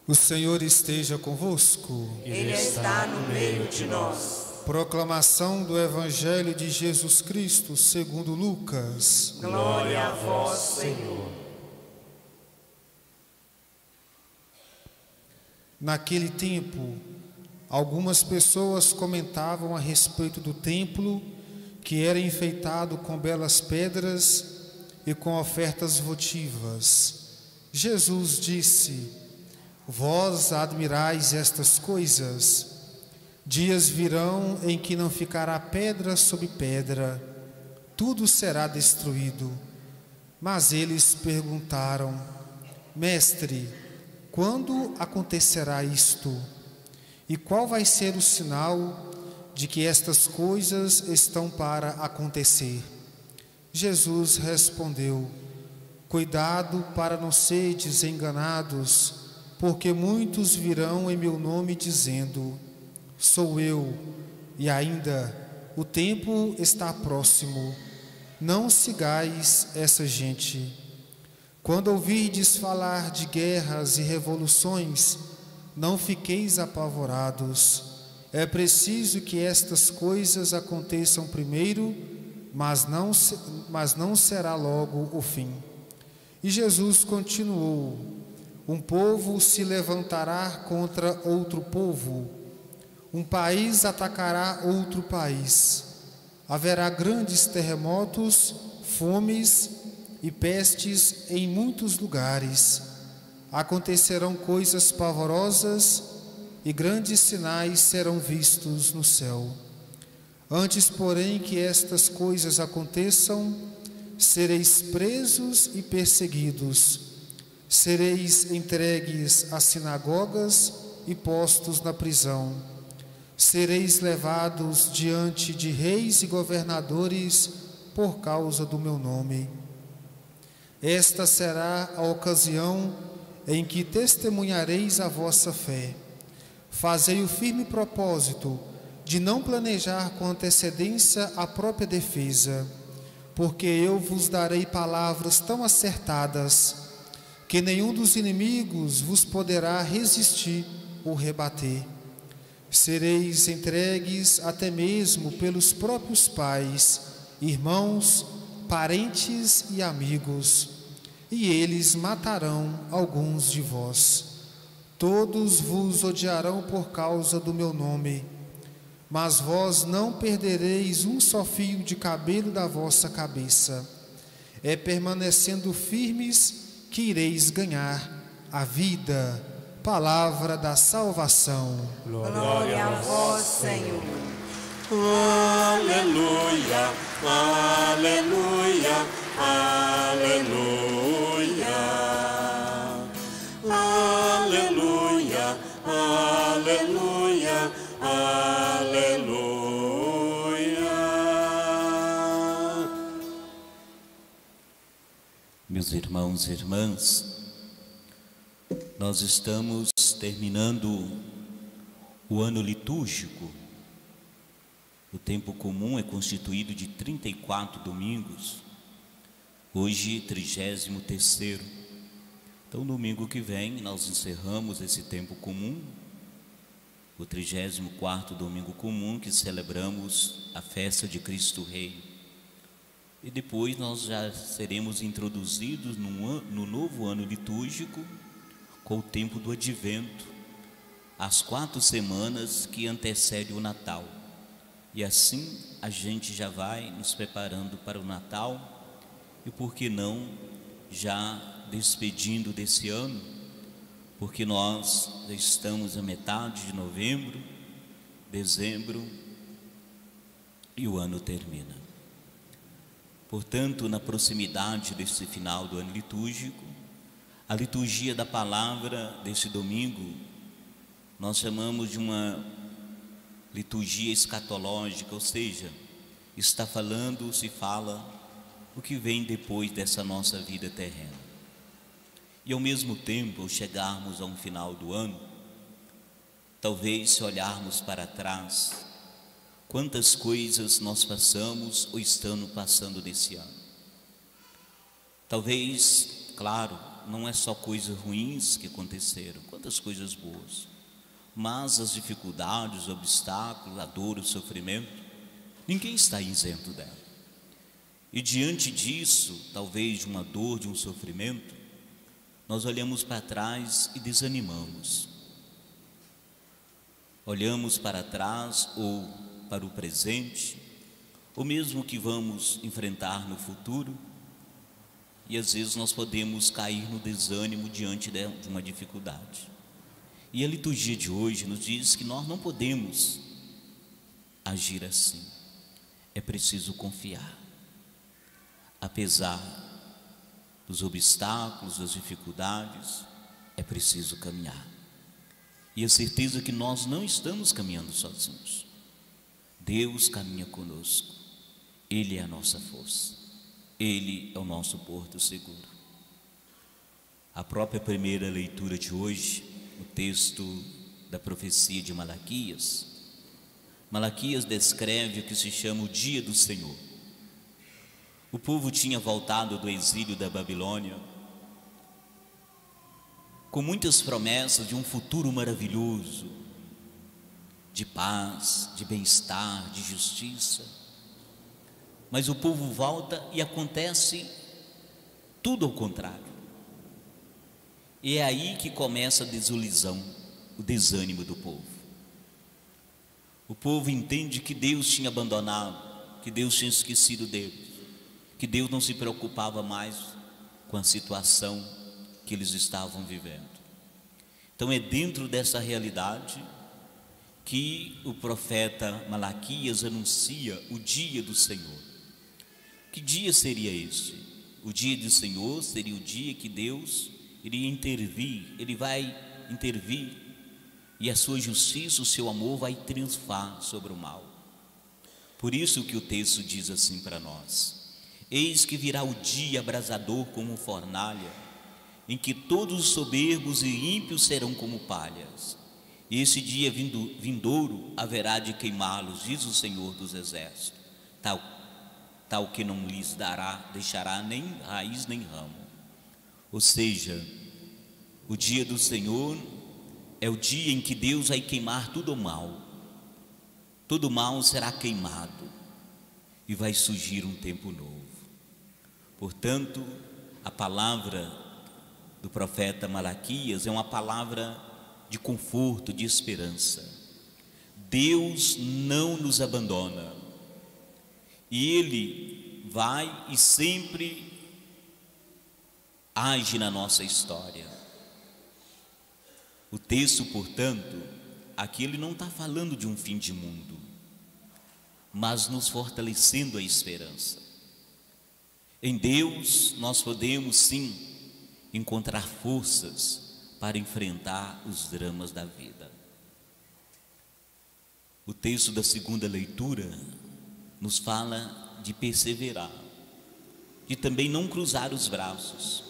O Senhor esteja convosco. Ele está no meio de nós. Proclamação do Evangelho de Jesus Cristo segundo Lucas. Glória a vós, Senhor. Naquele tempo, algumas pessoas comentavam a respeito do templo, que era enfeitado com belas pedras e com ofertas votivas. Jesus disse: Vós admirais estas coisas. Dias virão em que não ficará pedra sobre pedra, tudo será destruído. Mas eles perguntaram: Mestre, quando acontecerá isto? E qual vai ser o sinal de que estas coisas estão para acontecer? Jesus respondeu: Cuidado para não serdes enganados, porque muitos virão em meu nome dizendo: Sou eu, e ainda o tempo está próximo. Não sigais essa gente. Quando ouvirdes falar de guerras e revoluções, não fiqueis apavorados. É preciso que estas coisas aconteçam primeiro, mas não será logo o fim. E Jesus continuou: Um povo se levantará contra outro povo, um país atacará outro país. Haverá grandes terremotos, fomes e pestes em muitos lugares. Acontecerão coisas pavorosas e grandes sinais serão vistos no céu. Antes, porém, que estas coisas aconteçam, sereis presos e perseguidos. Sereis entregues às sinagogas e postos na prisão. Sereis levados diante de reis e governadores por causa do meu nome. Esta será a ocasião em que testemunhareis a vossa fé. Fazei o firme propósito de não planejar com antecedência a própria defesa, porque eu vos darei palavras tão acertadas que nenhum dos inimigos vos poderá resistir ou rebater. Sereis entregues até mesmo pelos próprios pais, irmãos, parentes e amigos, e eles matarão alguns de vós. Todos vos odiarão por causa do meu nome, mas vós não perdereis um só fio de cabelo da vossa cabeça. É permanecendo firmes que ireis ganhar a vida. Palavra da salvação. Glória a vós, Senhor. Aleluia, aleluia, aleluia. Aleluia, aleluia, aleluia. Meus irmãos e irmãs, nós estamos terminando o ano litúrgico. O tempo comum é constituído de 34 domingos. Hoje, 33º. Então, domingo que vem, nós encerramos esse tempo comum, o 34º domingo comum, que celebramos a festa de Cristo Rei. E depois nós já seremos introduzidos no novo ano litúrgico, com o tempo do Advento, as 4 semanas que antecedem o Natal. E assim a gente já vai nos preparando para o Natal e, por que não, já despedindo desse ano, porque nós já estamos à metade de novembro, dezembro e o ano termina. Portanto, na proximidade desse final do ano litúrgico, a liturgia da palavra desse domingo, nós chamamos de uma liturgia escatológica, ou seja, se fala o que vem depois dessa nossa vida terrena. E ao mesmo tempo, ao chegarmos a um final do ano, talvez se olharmos para trás, quantas coisas nós passamos ou estamos passando nesse ano. Talvez, claro, não é só coisas ruins que aconteceram, quantas coisas boas. Mas as dificuldades, os obstáculos, a dor, o sofrimento, ninguém está isento dela. E diante disso, talvez de uma dor, de um sofrimento, nós olhamos para trás e desanimamos. Olhamos para trás ou para o presente, ou mesmo que vamos enfrentar no futuro, e às vezes nós podemos cair no desânimo diante de uma dificuldade. E a liturgia de hoje nos diz que nós não podemos agir assim. É preciso confiar. Apesar dos obstáculos, das dificuldades, é preciso caminhar. E a certeza que nós não estamos caminhando sozinhos. Deus caminha conosco. Ele é a nossa força. Ele é o nosso porto seguro. A própria primeira leitura de hoje, o texto da profecia de Malaquias. Malaquias descreve o que se chama o dia do Senhor. O povo tinha voltado do exílio da Babilônia com muitas promessas de um futuro maravilhoso, de paz, de bem-estar, de justiça. Mas o povo volta e acontece tudo ao contrário. E é aí que começa a desilusão, o desânimo do povo. O povo entende que Deus tinha abandonado, que Deus tinha esquecido deles, que Deus não se preocupava mais com a situação que eles estavam vivendo. Então é dentro dessa realidade que o profeta Malaquias anuncia o dia do Senhor. Que dia seria este? O dia do Senhor seria o dia que Deus iria intervir, Ele vai intervir, e a sua justiça, o seu amor vai triunfar sobre o mal. Por isso que o texto diz assim para nós: eis que virá o dia abrasador como fornalha, em que todos os soberbos e ímpios serão como palhas. E esse dia vindouro haverá de queimá-los, diz o Senhor dos Exércitos, tal que não lhes deixará nem raiz nem ramo. Ou seja, o dia do Senhor é o dia em que Deus vai queimar tudo o mal. Todo o mal será queimado e vai surgir um tempo novo. Portanto, a palavra do profeta Malaquias é uma palavra de conforto, de esperança. Deus não nos abandona e Ele vai e sempre age na nossa história. O texto, portanto, aqui ele não está falando de um fim de mundo, mas nos fortalecendo a esperança. Em Deus nós podemos sim encontrar forças para enfrentar os dramas da vida. O texto da segunda leitura nos fala de perseverar, de também não cruzar os braços.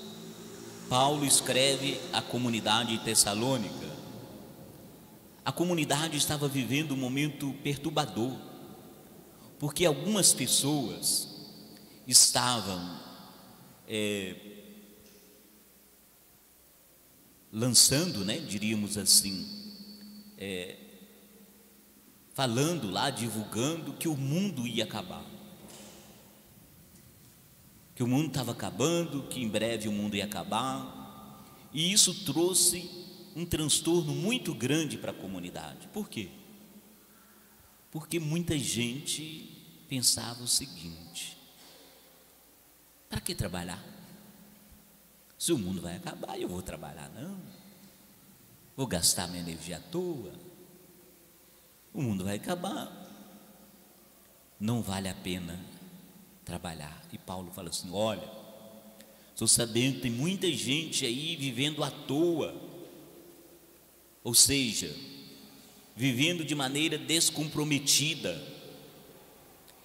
Paulo escreve à comunidade tessalônica. A comunidade estava vivendo um momento perturbador, porque algumas pessoas estavam lançando, diríamos assim, falando lá, divulgando que o mundo ia acabar, que o mundo estava acabando, que em breve o mundo ia acabar, e isso trouxe um transtorno muito grande para a comunidade. Por quê? Porque muita gente pensava o seguinte: para que trabalhar? Se o mundo vai acabar, eu vou trabalhar não? Vou gastar minha energia à toa? O mundo vai acabar, não vale a pena trabalhar. E Paulo fala assim: olha, estou sabendo que tem muita gente aí vivendo à toa, ou seja, vivendo de maneira descomprometida.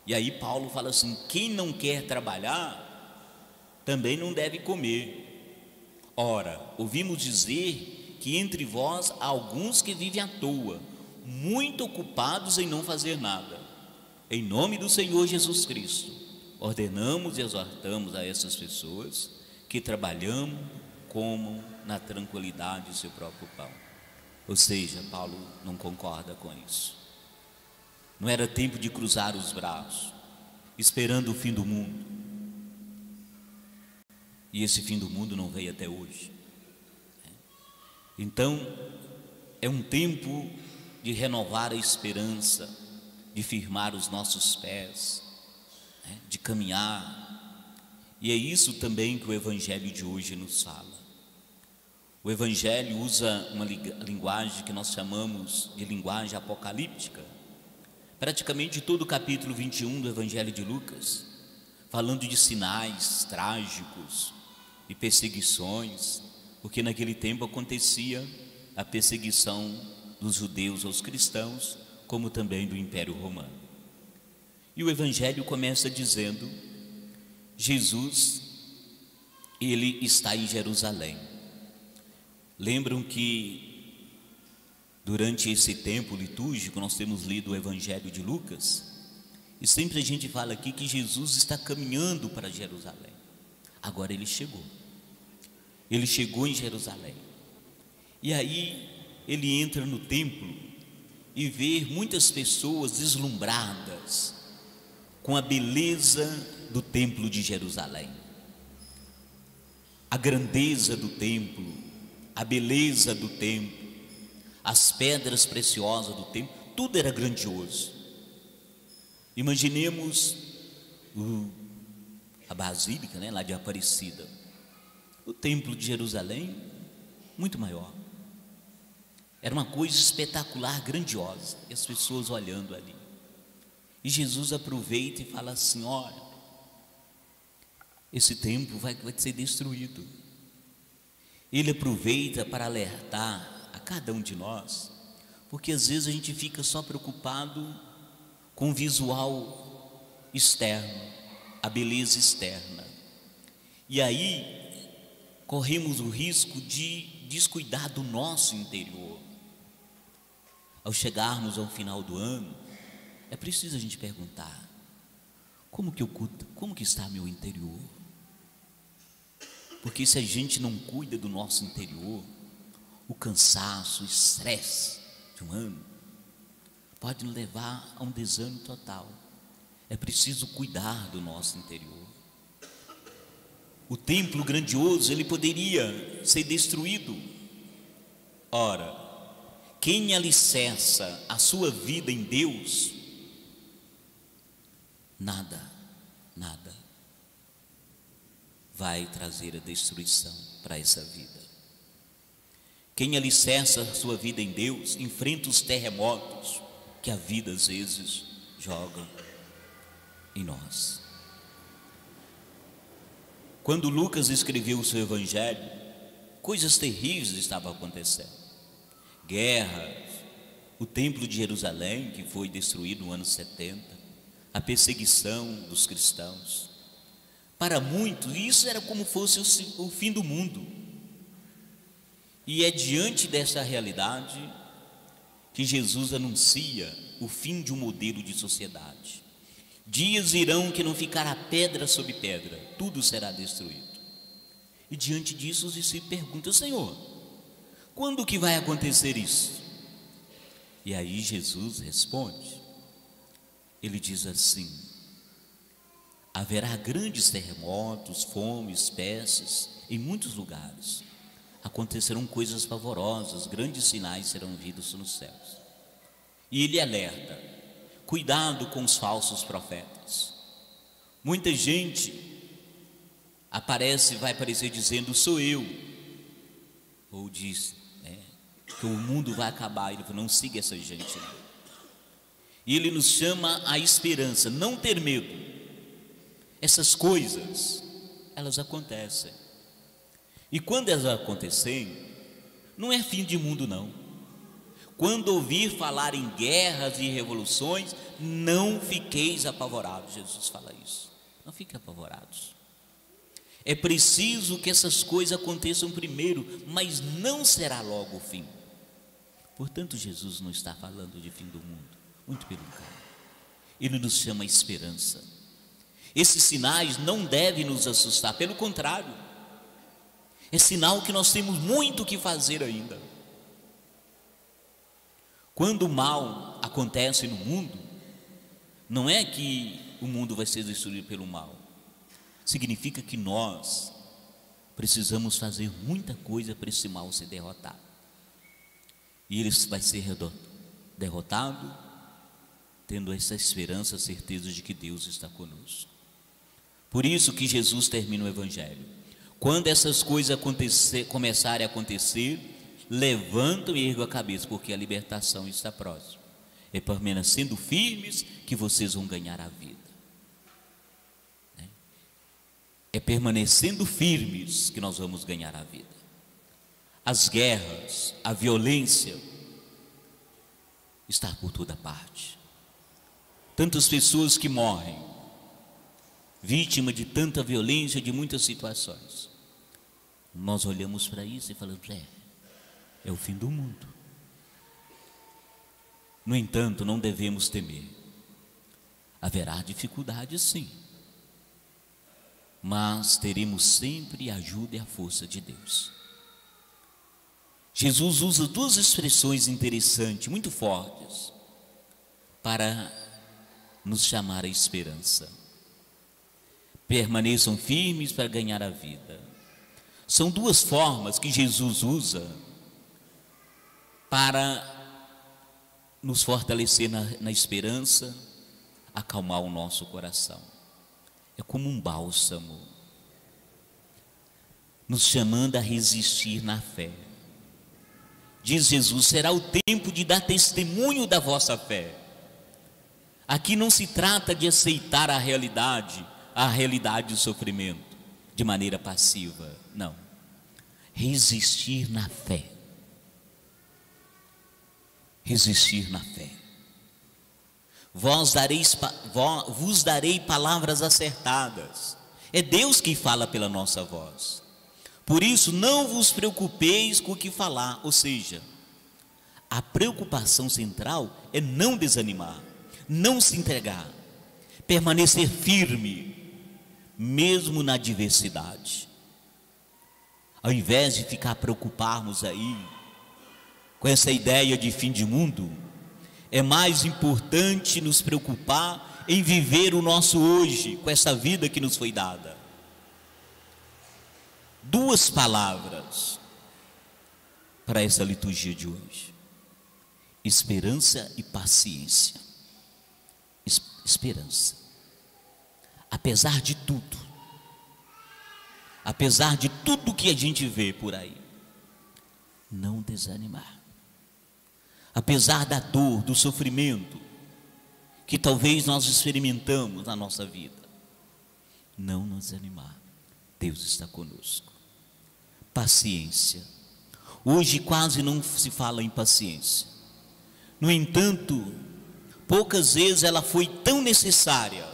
E aí Paulo fala assim: quem não quer trabalhar também não deve comer. Ora, ouvimos dizer que entre vós há alguns que vivem à toa, muito ocupados em não fazer nada. Em nome do Senhor Jesus Cristo, ordenamos e exortamos a essas pessoas que trabalhamos comam na tranquilidade o seu próprio pão. Ou seja, Paulo não concorda com isso. Não era tempo de cruzar os braços, esperando o fim do mundo. E esse fim do mundo não veio até hoje. Então, é um tempo de renovar a esperança, de firmar os nossos pés, de caminhar. E é isso também que o Evangelho de hoje nos fala. O Evangelho usa uma linguagem que nós chamamos de linguagem apocalíptica. Praticamente todo o capítulo 21 do Evangelho de Lucas, falando de sinais trágicos e perseguições, porque naquele tempo acontecia a perseguição dos judeus aos cristãos, como também do Império Romano. E o Evangelho começa dizendo: Jesus, ele está em Jerusalém. Lembram que durante esse tempo litúrgico nós temos lido o Evangelho de Lucas, e sempre a gente fala aqui que Jesus está caminhando para Jerusalém. Agora ele chegou em Jerusalém, e aí ele entra no templo e vê muitas pessoas deslumbradas com a beleza do templo de Jerusalém, a grandeza do templo, a beleza do templo, as pedras preciosas do templo, tudo era grandioso. Imaginemos a Basílica, lá de Aparecida, o templo de Jerusalém, muito maior. Era uma coisa espetacular, grandiosa, e as pessoas olhando ali. E Jesus aproveita e fala assim: olha, esse templo vai ser destruído. Ele aproveita para alertar a cada um de nós, porque às vezes a gente fica só preocupado com o visual externo, a beleza externa, e aí corremos o risco de descuidar do nosso interior. Ao chegarmos ao final do ano, é preciso a gente perguntar: como que está meu interior? Porque se a gente não cuida do nosso interior, o cansaço, o estresse de um ano pode nos levar a um desânimo total. É preciso cuidar do nosso interior. O templo grandioso, ele poderia ser destruído. Ora, quem alicerça a sua vida em Deus, nada vai trazer a destruição para essa vida. Quem alicerça a sua vida em Deus, enfrenta os terremotos que a vida às vezes joga em nós. Quando Lucas escreveu o seu Evangelho, coisas terríveis estavam acontecendo. Guerras, o templo de Jerusalém, que foi destruído no ano 70, a perseguição dos cristãos. Para muitos, isso era como fosse o fim do mundo. E é diante dessa realidade que Jesus anuncia o fim de um modelo de sociedade. Dias irão que não ficará pedra sobre pedra, tudo será destruído. E diante disso os discípulos perguntam: Senhor, quando que vai acontecer isso? E aí Jesus responde. Ele diz assim: haverá grandes terremotos, fomes, pestes em muitos lugares. Acontecerão coisas pavorosas, grandes sinais serão vistos nos céus. E ele alerta: cuidado com os falsos profetas. Muita gente vai aparecer dizendo: sou eu. Ou diz que o mundo vai acabar. Ele falou: não siga essa gente. E ele nos chama à esperança, não ter medo. Essas coisas, elas acontecem. E quando elas acontecem, não é fim de mundo não. Quando ouvir falar em guerras e revoluções, não fiqueis apavorados. Jesus fala isso. Não fiquem apavorados. É preciso que essas coisas aconteçam primeiro, mas não será logo o fim. Portanto, Jesus não está falando de fim do mundo, muito pelo contrário. Ele nos chama a esperança. Esses sinais não devem nos assustar, pelo contrário, É sinal que nós temos muito o que fazer ainda. Quando o mal acontece no mundo, não é que o mundo vai ser destruído pelo mal. Significa que nós precisamos fazer muita coisa para esse mal ser derrotado. E ele vai ser derrotado tendo essa esperança, certeza de que Deus está conosco. Por isso que Jesus termina o Evangelho. Quando essas coisas começarem a acontecer, levantam e ergam a cabeça, porque a libertação está próxima. É permanecendo firmes que vocês vão ganhar a vida. É permanecendo firmes que nós vamos ganhar a vida. As guerras, a violência está por toda parte. Tantas pessoas que morrem, vítima de tanta violência, de muitas situações. Nós olhamos para isso e falamos, é o fim do mundo. No entanto, não devemos temer. Haverá dificuldades, sim, mas teremos sempre a ajuda e a força de Deus. Jesus usa duas expressões interessantes, muito fortes, para nos chamar a esperança. Permaneçam firmes para ganhar a vida. São duas formas que Jesus usa para nos fortalecer na esperança, acalmar o nosso coração. É como um bálsamo, nos chamando a resistir na fé. Diz Jesus, será o tempo de dar testemunho da vossa fé. Aqui não se trata de aceitar a realidade do sofrimento, de maneira passiva, não. Resistir na fé. Resistir na fé. Vos darei palavras acertadas. É Deus que fala pela nossa voz. Por isso não vos preocupeis com o que falar. Ou seja, a preocupação central é não desanimar, não se entregar, permanecer firme, mesmo na adversidade. Ao invés de ficar preocuparmos aí com essa ideia de fim de mundo, é mais importante nos preocupar em viver o nosso hoje, com essa vida que nos foi dada. Duas palavras para essa liturgia de hoje: esperança e paciência. Esperança. Apesar de tudo que a gente vê por aí, não desanimar. Apesar da dor, do sofrimento que talvez nós experimentamos na nossa vida, não nos desanimar. Deus está conosco. Paciência. Hoje quase não se fala em paciência. No entanto, poucas vezes ela foi tão necessária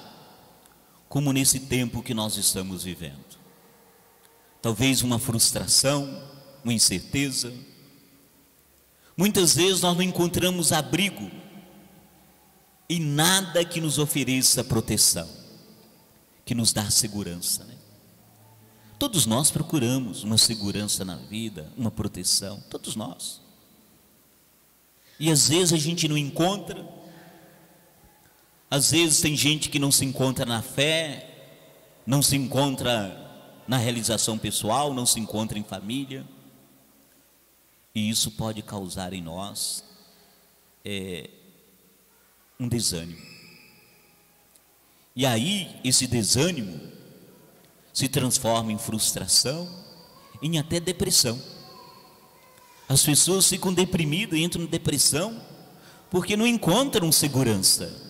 como nesse tempo que nós estamos vivendo. Talvez uma frustração, uma incerteza. Muitas vezes nós não encontramos abrigo em nada que nos ofereça proteção, que nos dá segurança, né? Todos nós procuramos uma segurança na vida, uma proteção, todos nós. E às vezes a gente não encontra. Às vezes tem gente que não se encontra na fé, não se encontra na realização pessoal, não se encontra em família. E isso pode causar em nós um desânimo. E aí esse desânimo se transforma em frustração, em até depressão. As pessoas ficam deprimidas, entram em depressão, porque não encontram segurança.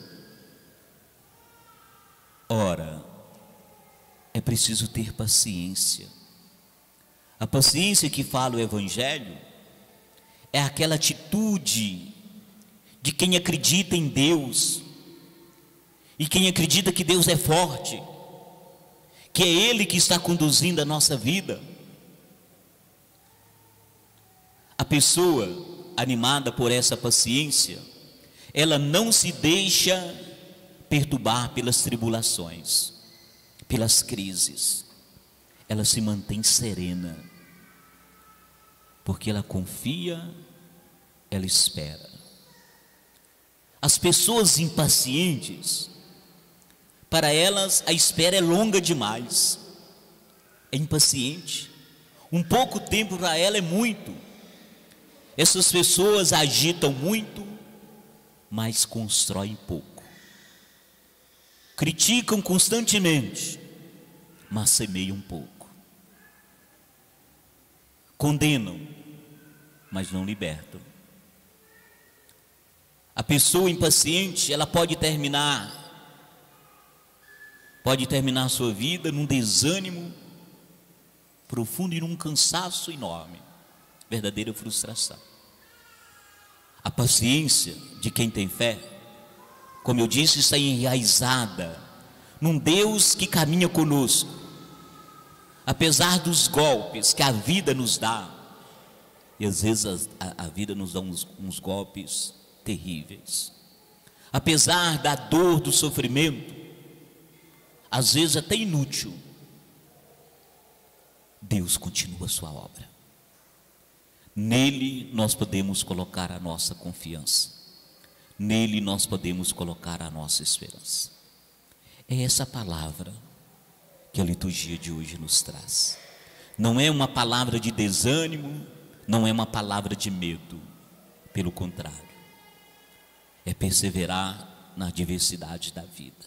Ora, é preciso ter paciência. A paciência que fala o Evangelho é aquela atitude de quem acredita em Deus e quem acredita que Deus é forte, que é Ele que está conduzindo a nossa vida. A pessoa animada por essa paciência, ela não se deixa perturbar pelas tribulações, pelas crises. Ela se mantém serena, porque ela confia, ela espera. As pessoas impacientes, para elas a espera é longa demais, é impaciente, um pouco tempo para ela é muito. Essas pessoas agitam muito, mas constroem pouco. Criticam constantemente, mas semeiam pouco. Condenam, mas não libertam. A pessoa impaciente, ela pode terminar a sua vida num desânimo profundo e num cansaço enorme, verdadeira frustração. A paciência de quem tem fé, como eu disse, está enraizada num Deus que caminha conosco, apesar dos golpes que a vida nos dá, e às vezes a vida nos dá uns golpes terríveis, apesar da dor, do sofrimento, às vezes até inútil, Deus continua a sua obra. Nele nós podemos colocar a nossa confiança, nele nós podemos colocar a nossa esperança. É essa palavra que a liturgia de hoje nos traz. Não é uma palavra de desânimo, não é uma palavra de medo, pelo contrário, é perseverar na adversidade da vida,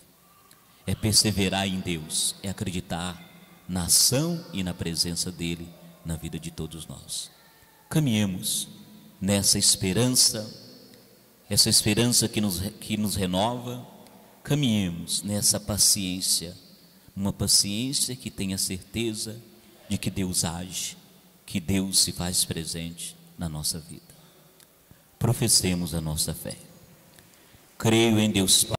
é perseverar em Deus, é acreditar na ação e na presença dele na vida de todos nós. Caminhemos nessa esperança, essa esperança que nos renova. Caminhemos nessa paciência, uma paciência que tenha certeza de que Deus age, que Deus se faz presente na nossa vida. Professemos a nossa fé. Creio em Deus Pai.